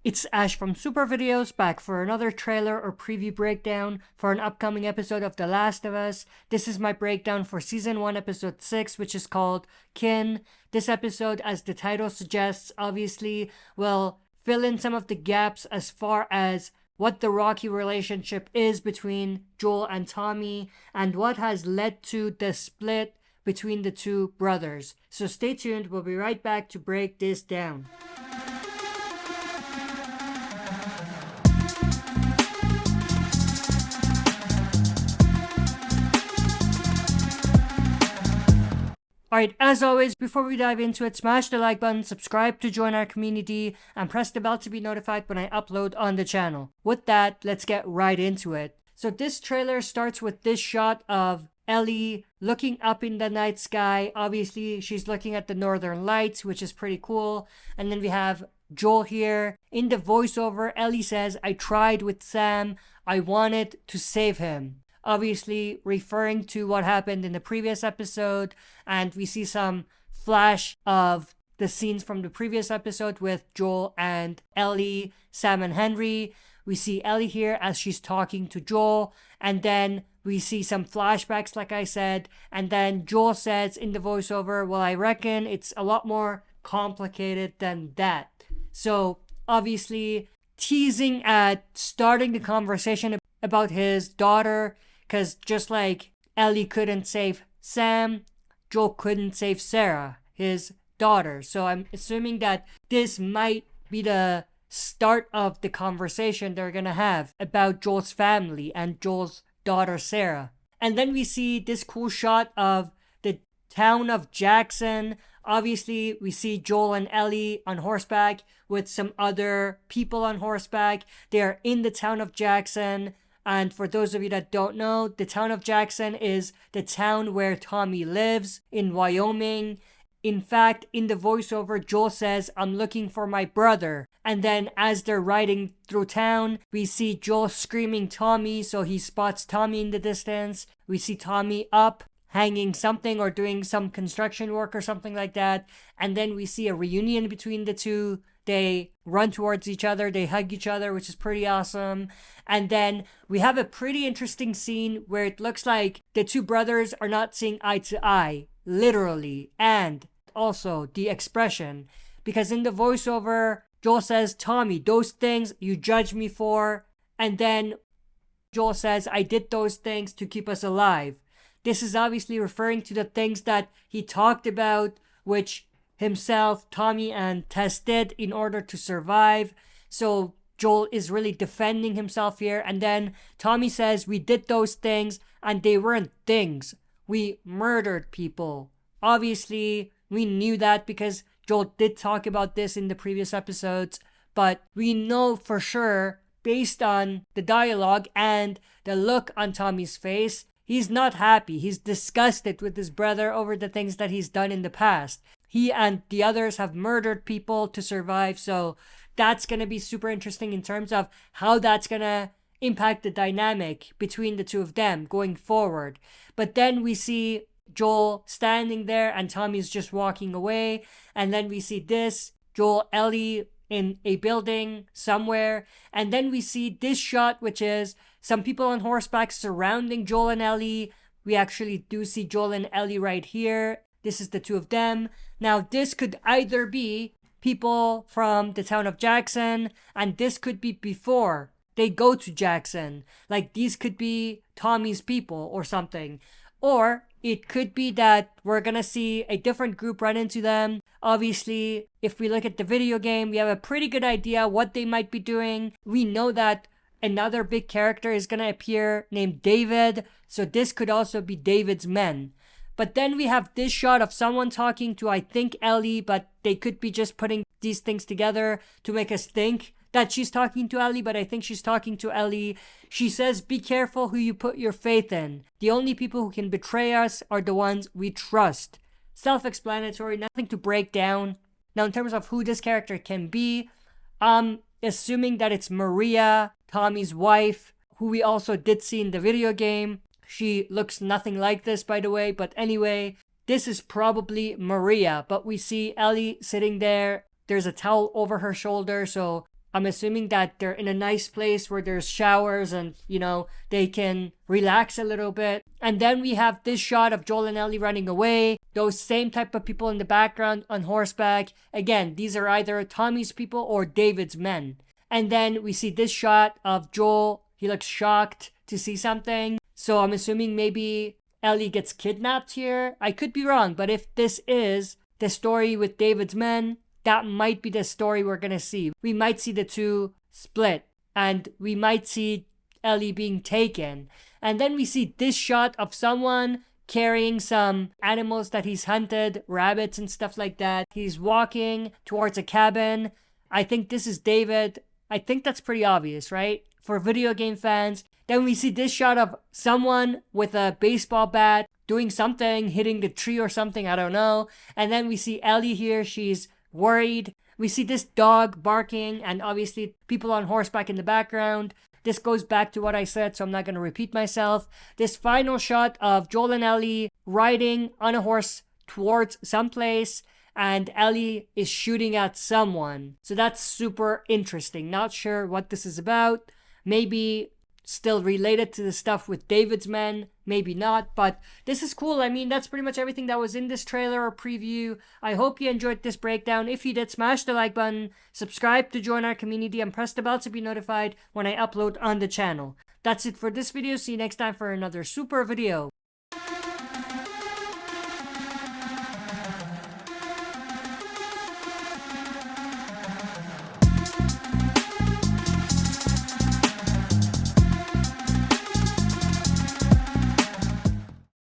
It's Ash from SuperVideos back for another trailer or preview breakdown for an upcoming episode of The Last of Us. This is my breakdown for Season 1 Episode 6, which is called Kin. This episode, as the title suggests, obviously will fill in some of the gaps as far as what the rocky relationship is between Joel and Tommy and what has led to the split between the two brothers. So stay tuned, we'll be right back to break this down. Alright, as always, before we dive into it, smash the like button, subscribe to join our community, and press the bell to be notified when I upload on the channel. With that, let's get right into it. So this trailer starts with this shot of Ellie looking up in the night sky. Obviously, she's looking at the northern lights, which is pretty cool. And then we have Joel here. In the voiceover, Ellie says, "I tried with Sam. I wanted to save him." Obviously referring to what happened in the previous episode, and we see some flash of the scenes from the previous episode with Joel and Ellie, Sam and Henry. We see Ellie here as she's talking to Joel, and then we see some flashbacks like I said, and then Joel says in the voiceover, "Well, I reckon it's a lot more complicated than that." So obviously teasing at starting the conversation about his daughter, because just like Ellie couldn't save Sam, Joel couldn't save Sarah, his daughter. So I'm assuming that this might be the start of the conversation they're gonna have about Joel's family and Joel's daughter Sarah. And then we see this cool shot of the town of Jackson. Obviously, we see Joel and Ellie on horseback with some other people on horseback. They're in the town of Jackson. And for those of you that don't know, the town of Jackson is the town where Tommy lives in Wyoming. In fact, in the voiceover, Joel says, "I'm looking for my brother." And then as they're riding through town, we see Joel screaming Tommy, so he spots Tommy in the distance. We see Tommy up, hanging something or doing some construction work or something like that. And then we see a reunion between the two. They run towards each other, they hug each other, which is pretty awesome. And then we have a pretty interesting scene where it looks like the two brothers are not seeing eye to eye, literally, and also the expression. Because in the voiceover, Joel says, "Tommy, those things you judge me for." And then Joel says, "I did those things to keep us alive." This is obviously referring to the things that he talked about, which himself, Tommy, and Tess did in order to survive. So Joel is really defending himself here. And then Tommy says, "We did those things and they weren't things. We murdered people." Obviously, we knew that because Joel did talk about this in the previous episodes. But we know for sure, based on the dialogue and the look on Tommy's face, he's not happy. He's disgusted with his brother over the things that he's done in the past. He and the others have murdered people to survive, so that's going to be super interesting in terms of how that's going to impact the dynamic between the two of them going forward. But then we see Joel standing there and Tommy's just walking away, and then we see this, Joel, Ellie in a building somewhere, and then we see this shot, which is some people on horseback surrounding Joel and Ellie. We actually do see Joel and Ellie right here. This is the two of them. Now, this could either be people from the town of Jackson, and this could be before they go to Jackson. Like, these could be Tommy's people or something. Or it could be that we're gonna see a different group run into them. Obviously, if we look at the video game, we have a pretty good idea what they might be doing. We know that another big character is gonna appear named David, so this could also be David's men. But then we have this shot of someone talking to, I think, Ellie, but they could be just putting these things together to make us think that she's talking to Ellie, but I think she's talking to Ellie. She says, "Be careful who you put your faith in. The only people who can betray us are the ones we trust." Self-explanatory, nothing to break down. Now, in terms of who this character can be, I'm assuming that it's Maria, Tommy's wife, who we also did see in the video game. She looks nothing like this, by the way, but anyway, this is probably Maria, but we see Ellie sitting there. There's a towel over her shoulder, so I'm assuming that they're in a nice place where there's showers and, they can relax a little bit. And then we have this shot of Joel and Ellie running away. Those same type of people in the background on horseback. Again, these are either Tommy's people or David's men. And then we see this shot of Joel. He looks shocked to see something. So I'm assuming maybe Ellie gets kidnapped here. I could be wrong, but if this is the story with David's men, that might be the story we're gonna see. We might see the two split, and we might see Ellie being taken. And then we see this shot of someone carrying some animals that he's hunted, rabbits and stuff like that. He's walking towards a cabin. I think this is David. I think that's pretty obvious, right? For video game fans. Then we see this shot of someone with a baseball bat doing something, hitting the tree or something, I don't know. And then we see Ellie here. She's worried. We see this dog barking and obviously people on horseback in the background. This goes back to what I said, so I'm not going to repeat myself. This final shot of Joel and Ellie riding on a horse towards someplace, and Ellie is shooting at someone. So that's super interesting. Not sure what this is about. Maybe still related to the stuff with David's men, maybe not, but this is cool. I mean, that's pretty much everything that was in this trailer or preview. I hope you enjoyed this breakdown. If you did, smash the like button, subscribe to join our community, and press the bell to be notified when I upload on the channel. That's it for this video. See you next time for another super video.